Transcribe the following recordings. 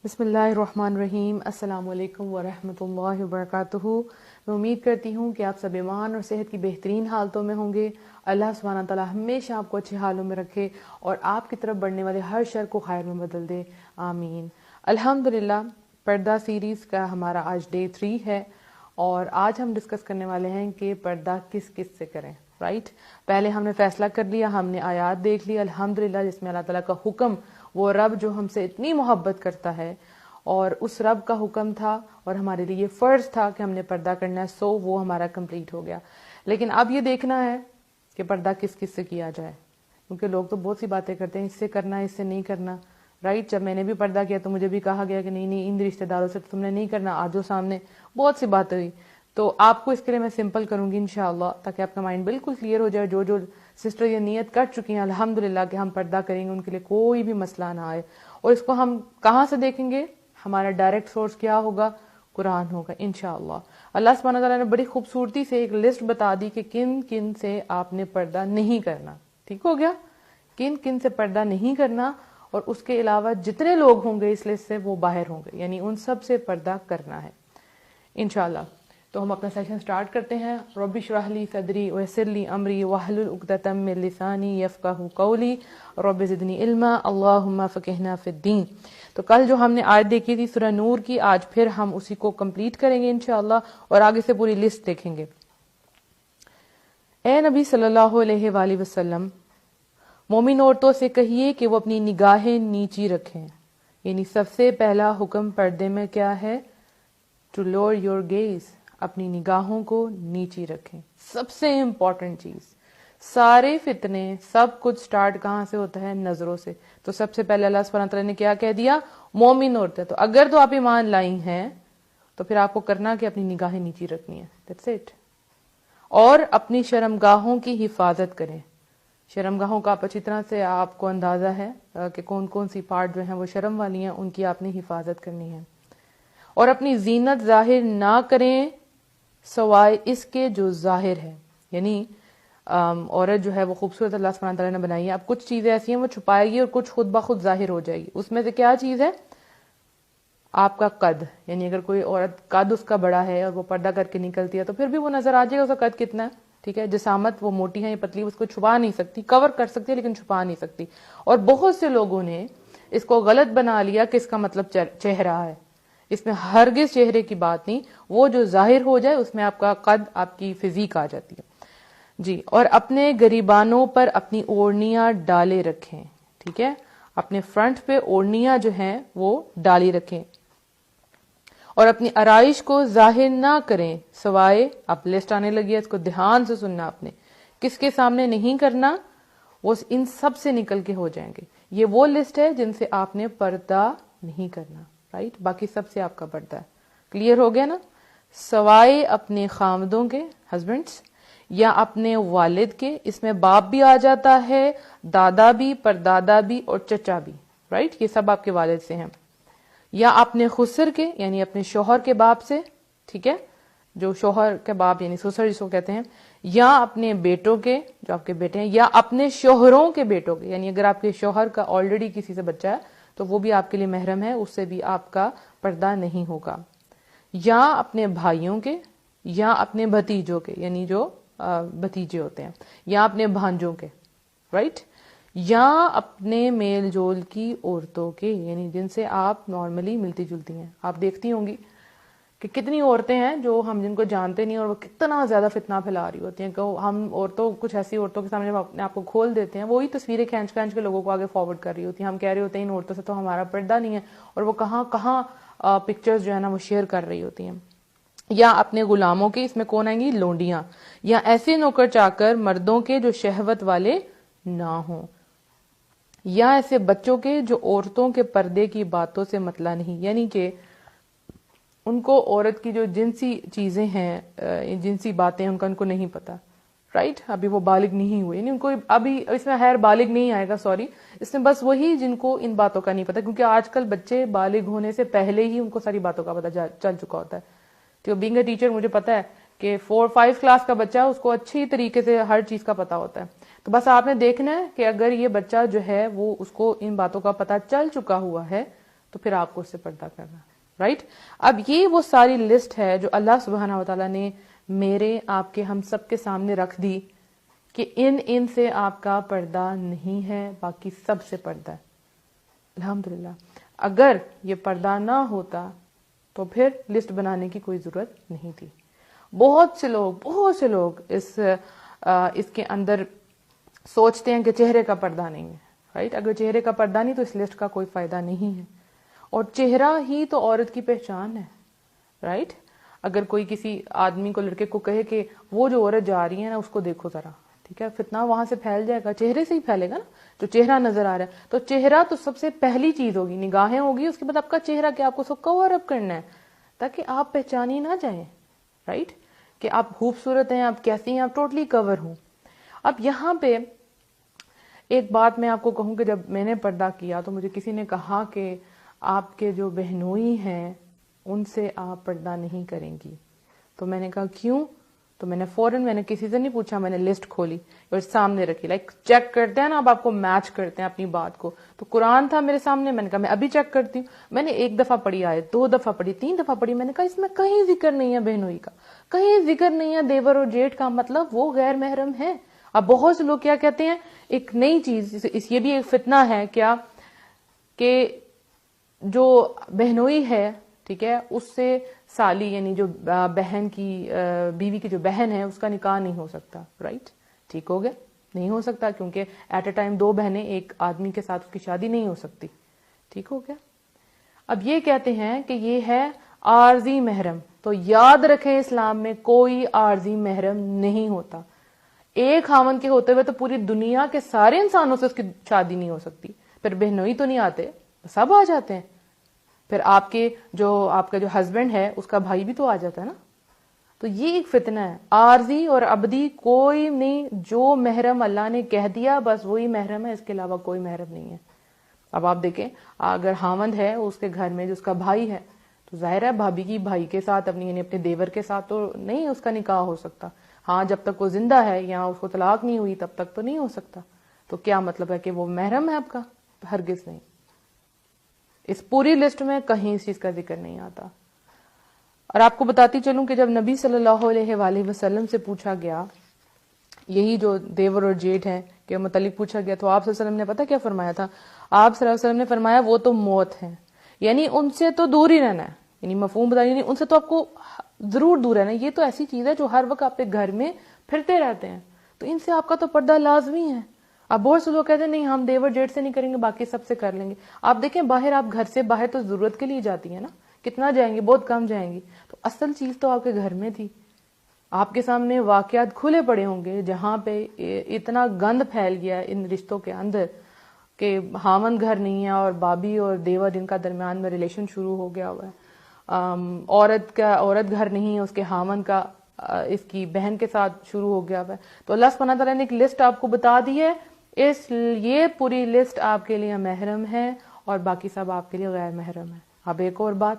بسم اللہ الرحمن الرحیم۔ السلام علیکم ورحمۃ اللہ وبرکاتہ۔ میں امید کرتی ہوں کہ آپ سب ایمان اور صحت کی بہترین حالتوں میں ہوں گے۔ اللہ سبحانہ تعالیٰ ہمیشہ آپ کو اچھے حالوں میں رکھے اور آپ کی طرف بڑھنے والے ہر شر کو خیر میں بدل دے، آمین۔ الحمدللہ، پردہ سیریز کا ہمارا آج ڈے 3 ہے اور آج ہم ڈسکس کرنے والے ہیں کہ پردہ کس کس سے کریں، رائٹ۔ پہلے ہم نے فیصلہ کر لیا، ہم نے آیات دیکھ لی الحمدللہ، جس میں اللہ تعالیٰ کا حکم، وہ رب جو ہم سے اتنی محبت کرتا ہے اور اس رب کا حکم تھا اور ہمارے لیے یہ فرض تھا کہ ہم نے پردہ کرنا ہے، سو وہ ہمارا کمپلیٹ ہو گیا۔ لیکن اب یہ دیکھنا ہے کہ پردہ کس کس سے کیا جائے، کیونکہ لوگ تو بہت سی باتیں کرتے ہیں، اس سے کرنا ہے، اس سے نہیں کرنا، رائٹ۔ جب میں نے بھی پردہ کیا تو مجھے بھی کہا گیا کہ نہیں ان رشتہ داروں سے تم نے نہیں کرنا، آ جاؤ سامنے، بہت سی باتیں ہوئی۔ تو آپ کو اس کے لیے میں سمپل کروں گی انشاءاللہ، تاکہ آپ کا مائنڈ بالکل کلیئر ہو جائے۔ جو سسٹر یہ نیت کر چکی ہیں الحمدللہ کہ ہم پردہ کریں گے، ان کے لیے کوئی بھی مسئلہ نہ آئے۔ اور اس کو ہم کہاں سے دیکھیں گے؟ ہمارا ڈائریکٹ سورس کیا ہوگا؟ قرآن ہوگا انشاءاللہ۔ اللہ سبحانہ تعالیٰ نے بڑی خوبصورتی سے ایک لسٹ بتا دی کہ کن کن سے آپ نے پردہ نہیں کرنا، ٹھیک ہو گیا؟ کن کن سے پردہ نہیں کرنا، اور اس کے علاوہ جتنے لوگ ہوں گے اس لسٹ سے وہ باہر ہوں گے، یعنی ان سب سے پردہ کرنا ہے انشاءاللہ۔ تو ہم اپنا سیشن سٹارٹ کرتے ہیں۔ رب اشرح لی صدری ویسر لی امری واحلل عقدۃ من لسانی یفقہوا قولی رب زدنی علما اللہم فقہنا فی الدین۔ تو کل جو ہم نے آیت دیکھی تھی سورہ نور کی، آج پھر ہم اسی کو کمپلیٹ کریں گے انشاءاللہ اور آگے سے پوری لسٹ دیکھیں گے۔ اے نبی صلی اللہ علیہ وآلہ وسلم، مومن عورتوں سے کہیے کہ وہ اپنی نگاہیں نیچی رکھیں، یعنی سب سے پہلا حکم پردے میں کیا ہے؟ ٹو لوور یور گیز، اپنی نگاہوں کو نیچی رکھیں، سب سے امپورٹنٹ چیز۔ سارے فتنے، سب کچھ سٹارٹ کہاں سے ہوتا ہے؟ نظروں سے۔ تو سب سے پہلے اللہ سبحانہ تعالیٰ نے کیا کہہ دیا؟ مومن عورتیں۔ تو اگر تو آپ ایمان لائی ہیں تو پھر آپ کو کرنا کہ اپنی نگاہیں نیچی رکھنی ہے، دیٹس اٹ۔ اور اپنی شرمگاہوں کی حفاظت کریں۔ شرمگاہوں کا آپ اچھی طرح سے آپ کو اندازہ ہے کہ کون کون سی پارٹ جو ہیں وہ شرم والی ہیں، ان کی آپ نے حفاظت کرنی ہے۔ اور اپنی زینت ظاہر نہ کریں سوائے اس کے جو ظاہر ہے، یعنی عورت جو ہے وہ خوبصورت اللہ سبحانہ تعالیٰ نے بنائی ہے، اب کچھ چیزیں ایسی ہیں وہ چھپائے گی اور کچھ خود بخود ظاہر ہو جائے گی۔ اس میں سے کیا چیز ہے؟ آپ کا قد، یعنی اگر کوئی عورت قد اس کا بڑا ہے اور وہ پردہ کر کے نکلتی ہے تو پھر بھی وہ نظر آ جائے گا اس کا قد کتنا ہے، ٹھیک ہے۔ جسامت، وہ موٹی ہے یا پتلی، اس کو چھپا نہیں سکتی، کور کر سکتی ہے لیکن چھپا نہیں سکتی۔ اور بہت سے لوگوں نے اس کو غلط بنا لیا کہ اس کا مطلب چہرہ ہے۔ اس میں ہرگز چہرے کی بات نہیں، وہ جو ظاہر ہو جائے اس میں آپ کا قد، آپ کی فزیک آ جاتی ہے جی۔ اور اپنے گریبانوں پر اپنی اوڑھنیاں ڈالے رکھیں، ٹھیک ہے، اپنے فرنٹ پہ اوڑھنیاں جو ہیں وہ ڈالی رکھیں۔ اور اپنی آرائش کو ظاہر نہ کریں سوائے، اب لسٹ آنے لگی ہے، اس کو دھیان سے سننا آپ نے، کس کے سامنے نہیں کرنا؟ وہ ان سب سے نکل کے ہو جائیں گے۔ یہ وہ لسٹ ہے جن سے آپ نے پردہ نہیں کرنا، رائٹ، باقی سب سے آپ کا پردہ ہے۔ کلیئر ہو گیا نا؟ سوائے اپنے خامدوں کے، ہسبینڈس، یا اپنے والد کے، اس میں باپ بھی آ جاتا ہے، دادا بھی، پردادا بھی اور چچا بھی، رائٹ، یہ سب آپ کے والد سے ہیں۔ یا اپنے خسر کے، یعنی اپنے شوہر کے باپ سے، ٹھیک ہے، جو شوہر کے باپ یعنی سسر جس کو کہتے ہیں، یا اپنے بیٹوں کے، جو آپ کے بیٹے ہیں، یا اپنے شوہروں کے بیٹوں کے، یعنی اگر آپ کے شوہر کا آلریڈی کسی سے بچہ ہے تو وہ بھی آپ کے لیے محرم ہے، اس سے بھی آپ کا پردہ نہیں ہوگا۔ یا اپنے بھائیوں کے، یا اپنے بھتیجوں کے، یعنی جو بھتیجے ہوتے ہیں، یا اپنے بھانجوں کے، رائٹ، یا اپنے میل جول کی عورتوں کے، یعنی جن سے آپ نارملی ملتی جلتی ہیں۔ آپ دیکھتی ہوں گی کہ کتنی عورتیں ہیں جو ہم جن کو جانتے نہیں اور وہ کتنا زیادہ فتنہ پھیلا رہی ہوتی ہیں کہ ہم عورتوں، کچھ ایسی عورتوں کے سامنے اپنے آپ کو کھول دیتے ہیں، وہی تصویریں کھینچ کھینچ کے لوگوں کو آگے فارورڈ کر رہی ہوتی ہیں۔ ہم کہہ رہے ہوتے ہیں ان عورتوں سے تو ہمارا پردہ نہیں ہے، اور وہ کہاں کہاں پکچرز جو ہے نا وہ شیئر کر رہی ہوتی ہیں۔ یا اپنے غلاموں کے، اس میں کون آئیں گی؟ لونڈیاں، یا ایسے نوکر چاکر مردوں کے جو شہوت والے نہ ہوں، یا ایسے بچوں کے جو عورتوں کے پردے کی باتوں سے مطلع نہیں، یعنی کہ ان کو عورت کی جو جنسی چیزیں ہیں، جنسی باتیں ان کو نہیں پتا، رائٹ، ابھی وہ بالغ نہیں ہوئے، یعنی ان کو ابھی، اس میں خیر بالغ نہیں آئے گا، سوری، اس میں بس وہی جن کو ان باتوں کا نہیں پتا، کیونکہ آج کل بچے بالغ ہونے سے پہلے ہی ان کو ساری باتوں کا پتا چل چکا ہوتا ہے۔ تو بینگ اے ٹیچر مجھے پتا ہے کہ 4-5 کلاس کا بچہ ہے، اس کو اچھی طریقے سے ہر چیز کا پتا ہوتا ہے۔ تو بس آپ نے دیکھنا ہے کہ اگر یہ بچہ جو ہے وہ اس کو ان باتوں کا پتا چل چکا ہوا ہے تو پھر آپ کو اس سے پردہ کرنا، رائٹ؟ اب یہ وہ ساری لسٹ ہے جو اللہ سبحانہ وتعالیٰ نے میرے آپ کے ہم سب کے سامنے رکھ دی کہ ان سے آپ کا پردہ نہیں ہے، باقی سب سے پردہ ہے۔ الحمدللہ اگر یہ پردہ نہ ہوتا تو پھر لسٹ بنانے کی کوئی ضرورت نہیں تھی۔ بہت سے لوگ اس کے اندر سوچتے ہیں کہ چہرے کا پردہ نہیں ہے، رائٹ؟ اگر چہرے کا پردہ نہیں تو اس لسٹ کا کوئی فائدہ نہیں ہے، اور چہرہ ہی تو عورت کی پہچان ہے، رائٹ؟ اگر کوئی کسی آدمی کو، لڑکے کو کہے کہ وہ جو عورت جا رہی ہے نا اس کو دیکھو ذرا، ٹھیک ہے، فتنہ وہاں سے پھیل جائے گا، چہرے سے ہی پھیلے گا نا، جو چہرہ نظر آ رہا ہے، تو چہرہ تو سب سے پہلی چیز ہوگی، نگاہیں ہوگی، اس کے بعد آپ کا چہرہ کہ آپ کو سب کور اپ کرنا ہے تاکہ آپ پہچانی نہ جائیں، رائٹ؟ کہ آپ خوبصورت ہیں، آپ کیسی ہیں، آپ ٹوٹلی کور ہوں۔ اب یہاں پہ ایک بات میں آپ کو کہوں کہ جب میں نے پردہ کیا تو مجھے کسی نے کہا کہ آپ کے جو بہنوئی ہیں ان سے آپ پردہ نہیں کریں گی، تو میں نے کہا کیوں؟ تو میں نے کسی سے نہیں پوچھا، میں نے لسٹ کھولی اور سامنے رکھی، لائک چیک کرتے ہیں نا آپ کو میچ کرتے ہیں اپنی بات کو، تو قرآن تھا میرے سامنے، میں نے کہا میں ابھی چیک کرتی ہوں۔ میں نے 1 دفعہ پڑھی آیت، 2 دفعہ پڑھی، 3 دفعہ پڑھی، میں نے کہا اس میں کہیں ذکر نہیں ہے بہنوئی کا، کہیں ذکر نہیں ہے دیور اور جیٹھ کا، مطلب وہ غیر محرم ہے۔ اب بہت سے لوگ کیا کہتے ہیں، ایک نئی چیز، یہ بھی ایک فتنہ ہے کیا کہ جو بہنوئی ہے، ٹھیک ہے، اس سے سالی یعنی جو بہن کی بیوی کی جو بہن ہے اس کا نکاح نہیں ہو سکتا، رائٹ؟ ٹھیک ہو گیا، نہیں ہو سکتا کیونکہ ایٹ اے ٹائم 2 بہنیں ایک آدمی کے ساتھ اس کی شادی نہیں ہو سکتی، ٹھیک ہو گیا۔ اب یہ کہتے ہیں کہ یہ ہے عارضی محرم، تو یاد رکھیں اسلام میں کوئی عارضی محرم نہیں ہوتا۔ ایک خاوند کے ہوتے ہوئے تو پوری دنیا کے سارے انسانوں سے اس کی شادی نہیں ہو سکتی، پھر بہنوئی تو نہیں آتے، سب آ جاتے ہیں، پھر آپ کا جو ہسبینڈ ہے اس کا بھائی بھی تو آ جاتا ہے نا۔ تو یہ ایک فتنہ ہے، عارضی اور ابدی کوئی نہیں، جو محرم اللہ نے کہہ دیا بس وہی محرم ہے، اس کے علاوہ کوئی محرم نہیں ہے۔ اب آپ دیکھیں اگر خاوند ہے اس کے گھر میں جو اس کا بھائی ہے تو ظاہر ہے بھابھی کی بھائی کے ساتھ یعنی اپنے دیور کے ساتھ تو نہیں اس کا نکاح ہو سکتا، ہاں جب تک وہ زندہ ہے یا اس کو طلاق نہیں ہوئی تب تک تو نہیں ہو سکتا، تو کیا مطلب ہے کہ وہ محرم ہے آپ کا؟ ہرگز نہیں۔ اس پوری لسٹ میں کہیں اس چیز کا ذکر نہیں آتا۔ اور آپ کو بتاتی چلوں کہ جب نبی صلی اللہ علیہ وآلہ وسلم سے پوچھا گیا یہی جو دیور اور جیٹھ ہیں کے متعلق پوچھا گیا تو آپ صلی اللہ علیہ وسلم نے پتہ کیا فرمایا تھا؟ آپ صلی اللہ علیہ وسلم نے فرمایا وہ تو موت ہے، یعنی ان سے تو دور ہی رہنا ہے، یعنی مفہوم بتائیے، یعنی ان سے تو آپ کو ضرور دور رہنا ہے، یہ تو ایسی چیز ہے جو ہر وقت آپ کے گھر میں پھرتے رہتے ہیں، تو ان سے آپ کا تو پردہ لازمی ہے۔ اب بہت سے لوگ کہتے ہیں نہیں ہم دیور جیٹ سے نہیں کریں گے، باقی سب سے کر لیں گے۔ آپ دیکھیں باہر، آپ گھر سے باہر تو ضرورت کے لیے جاتی ہیں نا، کتنا جائیں گی؟ بہت کم جائیں گی، تو اصل چیز تو آپ کے گھر میں تھی۔ آپ کے سامنے واقعات کھلے پڑے ہوں گے جہاں پہ اتنا گند پھیل گیا ان رشتوں کے اندر کہ خاوند گھر نہیں ہے اور بابی اور دیور جن کا درمیان میں ریلیشن شروع ہو گیا ہوا ہے، عورت گھر نہیں ہے، اس کے خاوند کا اس کی بہن کے ساتھ شروع ہو گیا ہوا ہے۔ تو اللہ سبحانہ تعالیٰ نے ایک لسٹ آپ کو بتا دی ہے، یہ پوری لسٹ آپ کے لیے محرم ہے اور باقی سب آپ کے لیے غیر محرم ہے۔ اب ایک اور بات،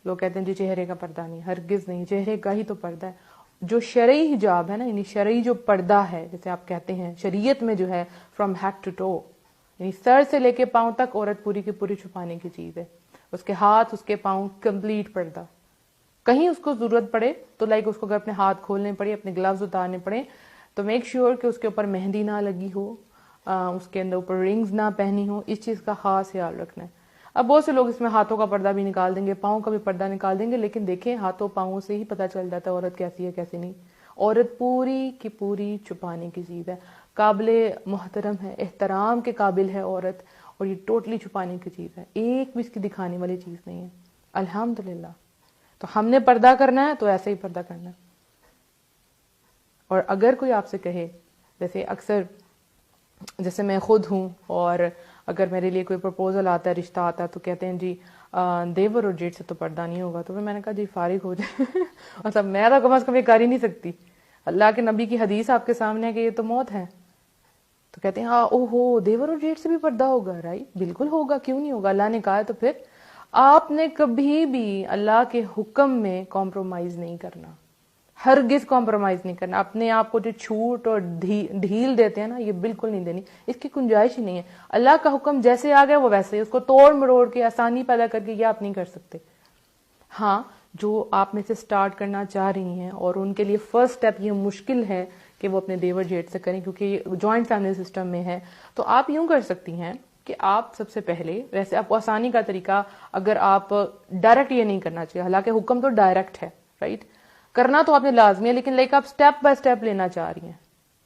لوگ کہتے ہیں جی چہرے کا پردہ نہیں، ہرگز نہیں، چہرے کا ہی تو پردہ ہے۔ جو شرعی حجاب ہے نا، یعنی شرعی جو پردہ ہے جیسے آپ کہتے ہیں شریعت میں جو ہے فرام ہیڈ ٹو ٹو، یعنی سر سے لے کے پاؤں تک عورت پوری کی پوری چھپانے کی چیز ہے، اس کے ہاتھ اس کے پاؤں کمپلیٹ پردہ۔ کہیں اس کو ضرورت پڑے تو لائک اس کو اگر اپنے ہاتھ کھولنے پڑے، اپنے گلوز اتارنے پڑے تو میک شیور کہ اس کے اوپر مہندی نہ لگی ہو، اس کے اندر اوپر رنگز نہ پہنی ہو، اس چیز کا خاص خیال رکھنا ہے۔ اب بہت سے لوگ اس میں ہاتھوں کا پردہ بھی نکال دیں گے، پاؤں کا بھی پردہ نکال دیں گے، لیکن دیکھیں ہاتھوں پاؤں سے ہی پتہ چل جاتا ہے عورت کیسی ہے کیسی نہیں۔ عورت پوری کی پوری چھپانے کی چیز ہے، قابل محترم ہے، احترام کے قابل ہے عورت، اور یہ ٹوٹلی چھپانے کی چیز ہے، ایک بھی اس کی دکھانے والی چیز نہیں ہے، الحمدللہ۔ تو ہم نے پردہ کرنا ہے تو ایسے ہی پردہ کرنا ہے۔ اور اگر کوئی آپ سے کہے، جیسے اکثر جیسے میں خود ہوں، اور اگر میرے لیے کوئی پرپوزل آتا ہے، رشتہ آتا ہے تو کہتے ہیں جی دیور اور جیٹ سے تو پردہ نہیں ہوگا، تو پھر میں نے کہا جی فارغ ہو جائے مطلب میں تو کم از کم یہ کر ہی نہیں سکتی، اللہ کے نبی کی حدیث آپ کے سامنے ہے کہ یہ تو موت ہے، تو کہتے ہیں ہاں او ہو دیور اور جیٹ سے بھی پردہ ہوگا، رائٹ؟ بالکل ہوگا، کیوں نہیں ہوگا، اللہ نے کہا ہے۔ تو پھر آپ نے کبھی بھی اللہ کے حکم میں کمپرومائز نہیں کرنا، ہرگز کمپرومائز نہیں کرنا. اپنے آپ کو جو چھوٹ اور ڈھیل دیتے ہیں نا یہ بالکل نہیں دینی, اس کی گنجائش ہی نہیں ہے. اللہ کا حکم جیسے آ گیا وہ ویسے ہی, اس کو توڑ مروڑ کے آسانی پیدا کر کے یہ آپ نہیں کر سکتے. ہاں جو آپ میں سے سٹارٹ کرنا چاہ رہی ہیں اور ان کے لیے فرسٹ سٹیپ یہ مشکل ہے کہ وہ اپنے دیور جیٹ سے کریں کیونکہ یہ جوائنٹ فیملی سسٹم میں ہے, تو آپ یوں کر سکتی ہیں کہ آپ سب سے پہلے, ویسے آپ کو آسانی کا طریقہ, اگر آپ ڈائریکٹ یہ نہیں کرنا چاہیے, حالانکہ حکم تو ڈائریکٹ ہے رائٹ, کرنا تو آپ نے لازمی ہے, لیکن آپ سٹیپ بائی سٹیپ لینا چاہ رہی ہیں.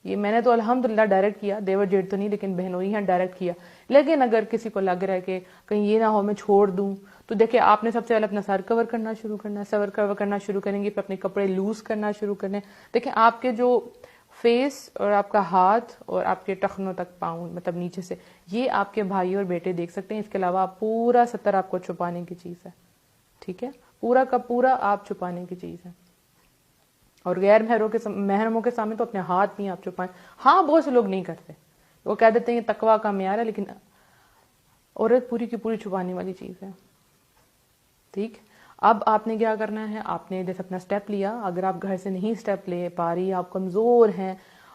یہ میں نے تو الحمدللہ ڈائریکٹ کیا, دیور جیٹ تو نہیں لیکن بہنوئی ہیں ڈائریکٹ کیا. لیکن اگر کسی کو لگ رہا ہے کہ کہیں یہ نہ ہو میں چھوڑ دوں, تو دیکھیں آپ نے سب سے پہلے اپنا سر کور کرنا شروع کرنا ہے. سر کور کرنا شروع کریں گے, پھر اپنے کپڑے لوز کرنا شروع کرنے. دیکھیں آپ کے جو فیس اور آپ کا ہاتھ اور آپ کے ٹخنوں تک پاؤں مطلب نیچے سے, یہ آپ کے بھائی اور بیٹے دیکھ سکتے ہیں. اس کے علاوہ پورا ستر آپ کو چھپانے کی چیز ہے, ٹھیک ہے, پورا کا پورا آپ چھپانے کی چیز ہے. اور غیر محرموں کے سامنے تو اپنے ہاتھ نہیں آپ چھپائیں. ہاں بہت سے لوگ نہیں کرتے, وہ کہہ دیتے ہیں یہ تقویٰ کا معیار ہے, لیکن عورت پوری کی پوری چھپانے والی چیز ہے. ٹھیک, اب آپ نے کیا کرنا ہے, آپ نے جیسے اپنا سٹیپ لیا, اگر آپ گھر سے نہیں سٹیپ لے پا رہی, آپ کمزور ہیں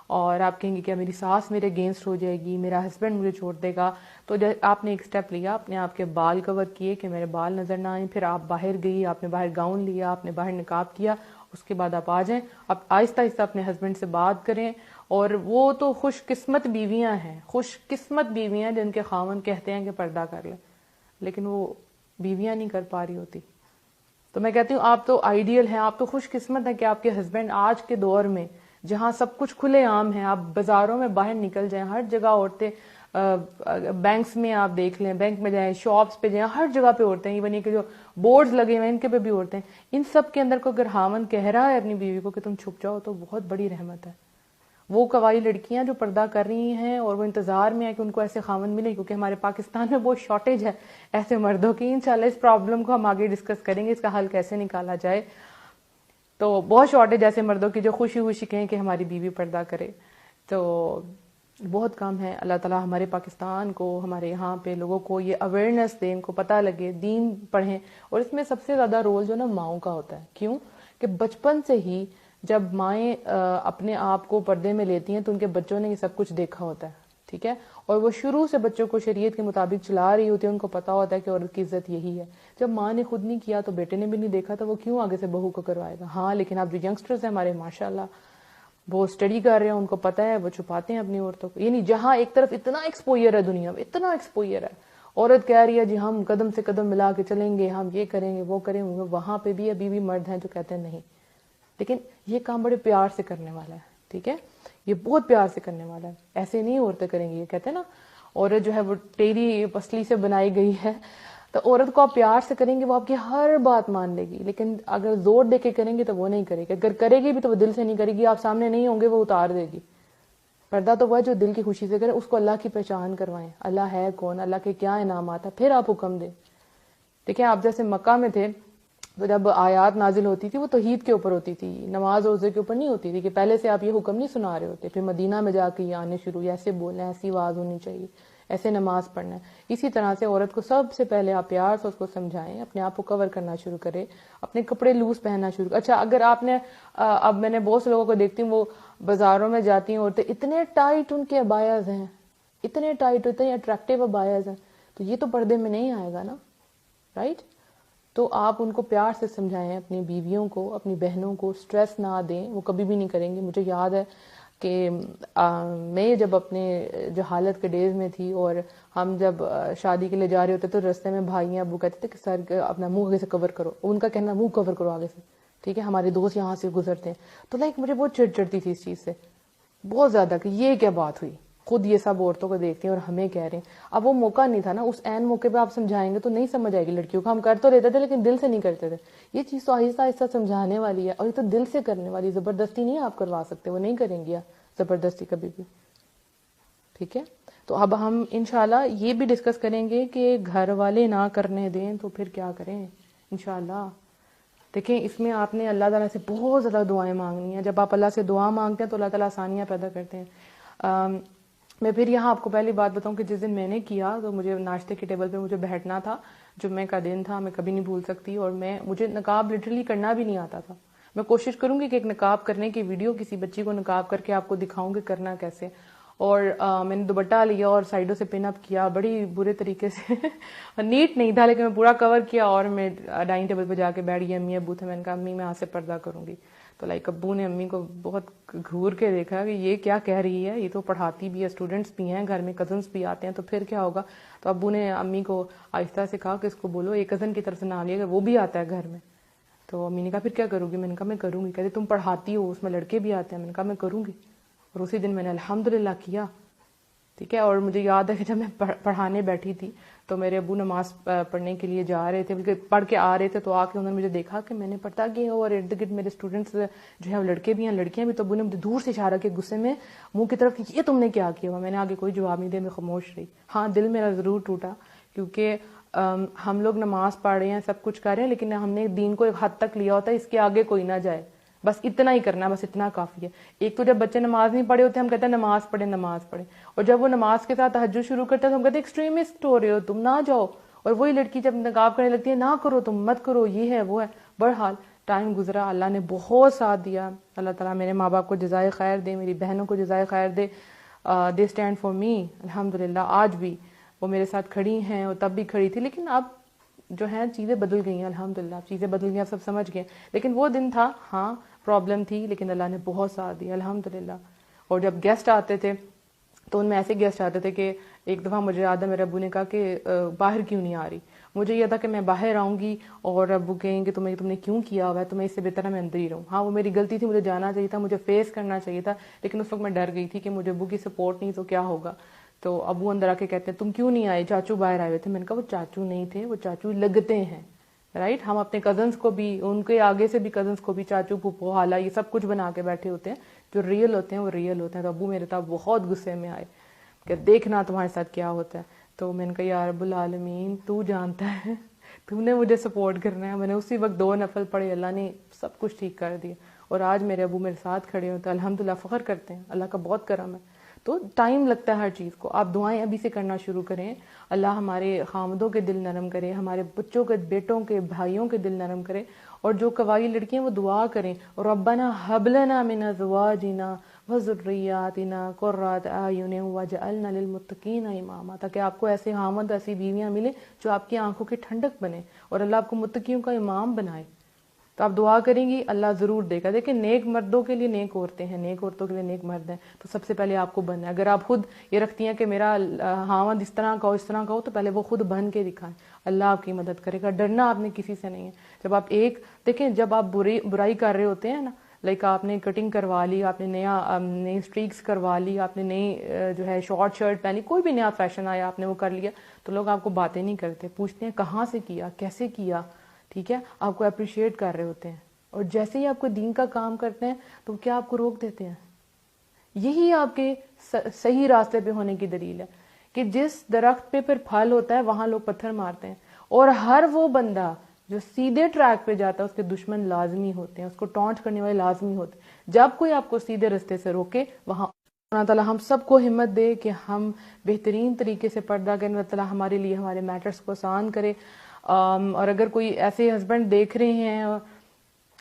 اور آپ کہیں گے کہ میری ساس میرے اگینسٹ ہو جائے گی, میرا ہسبینڈ مجھے چھوڑ دے گا, تو آپ نے ایک سٹیپ لیا, اپنے آپ کے بال کور کیے کہ میرے بال نظر نہ آئیں. پھر آپ باہر گئی, آپ نے باہر گاؤن لیا, آپ نے باہر نقاب کیا, اس کے بعد آپ آ جائیں. اب آہستہ آہستہ اپنے ہسبینڈ سے بات کریں. اور وہ تو خوش قسمت بیویاں ہیں, خوش قسمت بیویاں جن کے خاوند کہتے ہیں کہ پردہ کر لیں, لیکن وہ بیویاں نہیں کر پا رہی ہوتی. تو میں کہتی ہوں آپ تو آئیڈیل ہیں, آپ تو خوش قسمت ہیں کہ آپ کے ہسبینڈ آج کے دور میں جہاں سب کچھ کھلے عام ہے, آپ بازاروں میں باہر نکل جائیں, ہر جگہ عورتیں, بینکس میں آپ دیکھ لیں, بینک میں جائیں, شاپس پہ جائیں, ہر جگہ پہ عورتیں, ایون یہ کہ جو بورڈز لگے ہوئے ہیں ان کے پہ بھی عورتیں. ان سب کے اندر کو اگر خاوند کہہ رہا ہے اپنی بیوی کو کہ تم چھپ جاؤ, تو بہت بڑی رحمت ہے. وہ قوائی لڑکیاں جو پردہ کر رہی ہیں اور وہ انتظار میں ہے کہ ان کو ایسے خاوند ملے, کیونکہ ہمارے پاکستان میں بہت شارٹیج ہے ایسے مردوں کی. انشاءاللہ اس پرابلم کو ہم آگے ڈسکس کریں گے, اس کا حل کیسے نکالا جائے. تو بہت شارٹیج ایسے مردوں کی جو خوشی خوشی کہیں کہ ہماری بیوی پردہ کرے. تو بہت کم ہے. اللہ تعالیٰ ہمارے پاکستان کو, ہمارے یہاں پہ لوگوں کو یہ اویئرنیس دیں, ان کو پتہ لگے, دین پڑھیں. اور اس میں سب سے زیادہ رول جو نا ماؤں کا ہوتا ہے. کیوں کہ بچپن سے ہی جب مائیں اپنے آپ کو پردے میں لیتی ہیں تو ان کے بچوں نے یہ سب کچھ دیکھا ہوتا ہے, ٹھیک ہے, اور وہ شروع سے بچوں کو شریعت کے مطابق چلا رہی ہوتی ہے. ان کو پتا ہوتا ہے کہ عورت کی عزت یہی ہے. جب ماں نے خود نہیں کیا تو بیٹے نے بھی نہیں دیکھا, تو وہ کیوں آگے سے بہو کو کروائے گا. ہاں لیکن اب جو ینگسٹرز ہیں ہمارے ماشاءاللہ وہ اسٹڈی کر رہے ہیں, ان کو پتا ہے, وہ چھپاتے ہیں اپنی عورتوں کو. یعنی جہاں ایک طرف اتنا ایکسپوئر ہے دنیا میں, اتنا ایکسپوئر ہے, عورت کہہ رہی ہے جی ہم قدم سے قدم ملا کے چلیں گے, ہم یہ کریں گے وہ کریں گے, وہاں پہ بھی ابھی بھی مرد ہیں جو کہتے ہیں نہیں. لیکن یہ کام بڑے پیار سے کرنے والا ہے, ٹھیک ہے, یہ بہت پیار سے کرنے والا ہے. ایسے نہیں عورتیں کریں گی. یہ کہتے ہیں نا عورت جو ہے وہ ٹیری پسلی سے بنائی گئی ہے, تو عورت کو آپ پیار سے کریں گے وہ آپ کی ہر بات مان لے گی. لیکن اگر زور دے کے کریں گے تو وہ نہیں کرے گی. اگر کرے گی بھی تو وہ دل سے نہیں کرے گی, آپ سامنے نہیں ہوں گے وہ اتار دے گی. پردہ تو وہ جو دل کی خوشی سے کرے, اس کو اللہ کی پہچان کروائیں, اللہ ہے کون, اللہ کے کیا انعامات ہیں, پھر آپ حکم دیں. دیکھیں آپ جیسے مکہ میں تھے تو جب آیات نازل ہوتی تھی وہ توحید کے اوپر ہوتی تھی, نماز روزے کے اوپر نہیں ہوتی تھی کہ پہلے سے آپ یہ حکم نہیں سنا رہے ہوتے. پھر مدینہ میں جا کے یہ آنے شروع, ایسے بولنا ہے, ایسی آواز ہونی چاہیے, ایسے نماز پڑھنا ہے. اسی طرح سے عورت کو سب سے پہلے آپ پیار سے اس کو سمجھائیں, اپنے آپ کو کور کرنا شروع کرے, اپنے کپڑے لوز پہننا شروع. اچھا اگر آپ نے اب میں نے بہت سے لوگوں کو دیکھتی ہوں وہ بازاروں میں جاتی ہیں عورتیں, اتنے ٹائٹ ان کے ابایاز ہیں, اتنے ٹائٹ, اتنے اٹریکٹیو ابایاز ہیں, تو یہ تو پردے میں نہیں آئے گا نا, رائٹ. تو آپ ان کو پیار سے سمجھائیں, اپنی بیویوں کو, اپنی بہنوں کو سٹریس نہ دیں, وہ کبھی بھی نہیں کریں گے. مجھے یاد ہے کہ میں جب اپنے جو حالت کے ڈیز میں تھی اور ہم جب شادی کے لیے جا رہے ہوتے تو رستے میں بھائیاں ابو کہتے تھے کہ سر اپنا منہ آگے سے کور کرو, ان کا کہنا منہ کور کرو آگے سے, ٹھیک ہے, ہمارے دوست یہاں سے گزرتے ہیں. تو مجھے بہت چڑ چڑتی تھی اس چیز سے بہت زیادہ کہ یہ کیا بات ہوئی, خود یہ سب عورتوں کو دیکھتے ہیں اور ہمیں کہہ رہے ہیں. اب وہ موقع نہیں تھا نا, اس عین موقع پہ آپ سمجھائیں گے تو نہیں سمجھ آئے گی لڑکیوں کو. ہم کر تو لیتے تھے لیکن دل سے نہیں کرتے تھے. یہ چیز تو آہستہ آہستہ سمجھانے والی ہے, اور یہ تو دل سے کرنے والی, زبردستی نہیں آپ کروا سکتے, وہ نہیں کریں گی زبردستی کبھی بھی, ٹھیک ہے. تو اب ہم انشاءاللہ یہ بھی ڈسکس کریں گے کہ گھر والے نہ کرنے دیں تو پھر کیا کریں انشاءاللہ. دیکھیں اس میں آپ نے اللہ تعالیٰ سے بہت زیادہ دعائیں مانگنی ہیں. جب آپ اللہ سے دعا مانگتے ہیں تو اللہ تعالیٰ آسانیاں پیدا کرتے ہیں. میں پھر یہاں آپ کو پہلی بات بتاؤں کہ جس دن میں نے کیا تو مجھے ناشتے کے ٹیبل پہ مجھے بیٹھنا تھا, جمعے کا دن تھا, میں کبھی نہیں بھول سکتی, اور مجھے نقاب لٹرلی کرنا بھی نہیں آتا تھا. میں کوشش کروں گی کہ ایک نقاب کرنے کی ویڈیو کسی بچی کو نقاب کر کے آپ کو دکھاؤں کہ کرنا کیسے. اور میں نے دوپٹہ لیا اور سائڈوں سے پن اپ کیا بڑی برے طریقے سے نیٹ نہیں تھا لیکن میں پورا کور کیا, اور میں ڈائننگ ٹیبل پہ جا کے بیٹھ گئی. امی ابو تھے, میں نے کہا امی میں آج سے پردہ کروں گی. تو ابو نے امی کو بہت گھور کے دیکھا کہ یہ کیا کہہ رہی ہے, یہ تو پڑھاتی بھی ہے, اسٹوڈنٹس بھی ہیں گھر میں, کزنس بھی آتے ہیں, تو پھر کیا ہوگا. تو ابو نے امی کو آہستہ سے کہا کہ اس کو بولو ایک کزن کی طرف سے نام لیا کہ وہ بھی آتا ہے گھر میں. تو امی نے کہا پھر کیا کروں گی, میں نے کہا میں کروں گی. کہتے تم پڑھاتی ہو, اس میں لڑکے بھی آتے ہیں. میں نے کہا میں کروں گی, اور اسی دن میں نے الحمدللہ کیا. ٹھیک ہے. اور مجھے یاد ہے کہ جب میں پڑھانے بیٹھی تھی تو میرے ابو نماز پڑھنے کے لیے جا رہے تھے, بلکہ پڑھ کے آ رہے تھے, تو آ کے انہوں نے مجھے دیکھا کہ میں نے پردہ کیا اور ارد گرد میرے اسٹوڈنٹس جو ہے لڑکے بھی ہیں لڑکیاں بھی. تو ابو نے مجھے دور سے اشارہ کیا غصے میں منہ کی طرف کہ یہ تم نے کیا کیا ہوا. میں نے آگے کوئی جواب نہیں دیا, میں خاموش رہی. ہاں دل میرا ضرور ٹوٹا, کیونکہ ہم لوگ نماز پڑھ رہے ہیں, سب کچھ کر رہے ہیں, لیکن ہم نے دین کو ایک حد تک لیا ہوتا ہے, اس کے آگے کوئی نہ جائے, بس اتنا ہی کرنا, بس اتنا کافی ہے. ایک تو جب بچے نماز نہیں پڑھے ہوتے ہم کہتے ہیں نماز پڑھے نماز پڑھے, اور جب وہ نماز کے ساتھ تہجد شروع کرتے ہیں تو ہم کہتے ہیں ایکسٹریمسٹ ہو رہے ہو تم, نہ جاؤ. اور وہی لڑکی جب نقاب کرنے لگتی ہے نہ کرو تم, مت کرو, یہ ہے وہ ہے. بہرحال ٹائم گزرا, اللہ نے بہت ساتھ دیا. اللہ تعالیٰ میرے ماں باپ کو جزائے خیر دے, میری بہنوں کو جزائے خیر دے. دے اسٹینڈ فار می الحمدللہ. آج بھی وہ میرے ساتھ کھڑی ہیں, اور تب بھی کھڑی تھی, لیکن اب جو ہیں چیزیں بدل گئی ہیں الحمدللہ, چیزیں بدل گئی, سب سمجھ گئے. لیکن وہ دن تھا, ہاں پرابلم تھی, لیکن اللہ نے بہت ساتھ دیا الحمدللہ. اور جب گیسٹ آتے تھے تو ان میں ایسے گیسٹ آتے تھے کہ ایک دفعہ مجھے یاد ہے میرے ابو نے کہا کہ باہر کیوں نہیں آ رہی. مجھے یہ تھا کہ میں باہر آؤں گی اور ابو کہیں کہ تم نے کیوں کیا ہوا ہے, تمہیں اس سے بہتر ہے میں اندر ہی رہوں. ہاں وہ میری غلطی تھی, مجھے جانا چاہیے تھا, مجھے فیس کرنا چاہیے تھا, لیکن اس وقت میں ڈر گئی تھی کہ مجھے ابو کی سپورٹ نہیں تو کیا ہوگا. تو ابو اندر آ کے کہتے ہیں تم کیوں نہیں آئے, چاچو باہر آئے ہوئے تھے. میں نے کہا وہ چاچو نہیں تھے, وہ چاچو لگتے ہیں, رائٹ. ہم اپنے کزنس کو بھی, ان کے آگے سے بھی کزنس کو بھی چاچو پھوپھو خالہ یہ سب کچھ بنا کے بیٹھے ہوتے ہیں. جو ریئل ہوتے ہیں وہ ریئل ہوتے ہیں. تو ابو میرے ساتھ بہت غصے میں آئے کہ دیکھنا تمہارے ساتھ کیا ہوتا ہے. تو میں نے کہا یا رب العالمین تو جانتا ہے, تم نے مجھے سپورٹ کرنا ہے. میں نے اسی وقت 2 نفل پڑھے, اللہ نے سب کچھ ٹھیک کر دیا, اور آج میرے ابو میرے ساتھ کھڑے ہوتے ہیں الحمدللہ, فخر کرتے ہیں, اللہ کا بہت کرم ہے. تو ٹائم لگتا ہے ہر چیز کو. آپ دعائیں ابھی سے کرنا شروع کریں, اللہ ہمارے خامدوں کے دل نرم کرے, ہمارے بچوں کے, بیٹوں کے, بھائیوں کے دل نرم کرے. اور جو قوائی لڑکیاں وہ دعا کریں, ربنا هب لنا من ازواجنا وذریاتنا قرۃ اعین واجعلنا للمتقین اماما, تاکہ آپ کو ایسے خامد, ایسی بیویاں ملیں جو آپ کی آنکھوں کی ٹھنڈک بنے اور اللہ آپ کو متقیوں کا امام بنائے. تو آپ دعا کریں گی اللہ ضرور دے گا. دیکھیں نیک مردوں کے لیے نیک عورتیں ہیں, نیک عورتوں کے لیے نیک مرد ہیں. تو سب سے پہلے آپ کو بننا ہے. اگر آپ خود یہ رکھتی ہیں کہ میرا خاوند اس طرح کا ہو اس طرح کا ہو, تو پہلے وہ خود بن کے دکھائیں, اللہ آپ کی مدد کرے گا. ڈرنا آپ نے کسی سے نہیں ہے. جب آپ دیکھیں جب آپ برائی کر رہے ہوتے ہیں نا, لائک آپ نے کٹنگ کروا لی, آپ نے نئی اسٹریکس کروا لی, آپ نے نئی جو ہے شارٹ شرٹ پہنی, کوئی بھی نیا فیشن آیا آپ نے وہ کر لیا, تو لوگ آپ کو باتیں نہیں کرتے, پوچھتے ہیں کہاں سے کیا, کیسے کیا. ٹھیک ہے, آپ کو اپریشیٹ کر رہے ہوتے ہیں. اور جیسے ہی آپ کو دین کا کام کرتے ہیں تو کیا آپ کو روک دیتے ہیں. یہی آپ کے صحیح راستے پہ ہونے کی دلیل ہے کہ جس درخت پہ پھر پھل ہوتا ہے وہاں لوگ پتھر مارتے ہیں, اور ہر وہ بندہ جو سیدھے ٹریک پہ جاتا ہے اس کے دشمن لازمی ہوتے ہیں, اس کو ٹونٹ کرنے والے لازمی ہوتے ہیں. جب کوئی آپ کو سیدھے راستے سے روکے وہاں اللہ تعالیٰ ہم سب کو ہمت دے کہ ہم بہترین طریقے سے پردہ کریں. اللہ تعالیٰ ہمارے لیے ہمارے میٹرز کو آسان کرے. اور اگر کوئی ایسے ہسبینڈ دیکھ رہے ہیں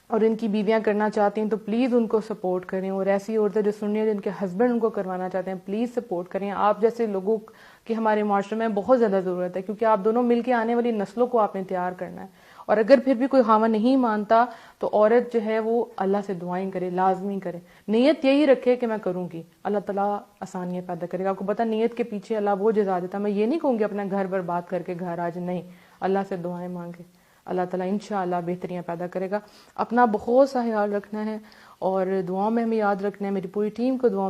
اور ان کی بیویاں کرنا چاہتی ہیں تو پلیز ان کو سپورٹ کریں, اور ایسی عورتیں جو سننی ہیں جن کے ہسبینڈ ان کو کروانا چاہتے ہیں پلیز سپورٹ کریں. آپ جیسے لوگوں کی ہمارے معاشرے میں بہت زیادہ ضرورت ہے, کیونکہ آپ دونوں مل کے آنے والی نسلوں کو آپ نے تیار کرنا ہے. اور اگر پھر بھی کوئی خاوند نہیں مانتا تو عورت جو ہے وہ اللہ سے دعائیں کرے, لازمی کرے, نیت یہی رکھے کہ میں کروں گی, اللہ تعالیٰ آسانیاں پیدا کرے گا. آپ کو پتہ نیت کے پیچھے اللہ وہ جزا دیتا. میں یہ نہیں کہوں گی اپنا گھر برباد کر کے گھر آج, نہیں, اللہ سے دعائیں مانگے, اللہ تعالیٰ انشاءاللہ بہتریاں پیدا کرے گا. اپنا بہت سا خیال رکھنا ہے اور دعاؤں میں ہمیں یاد رکھنا ہے. میری پوری ٹیم کو دعاؤں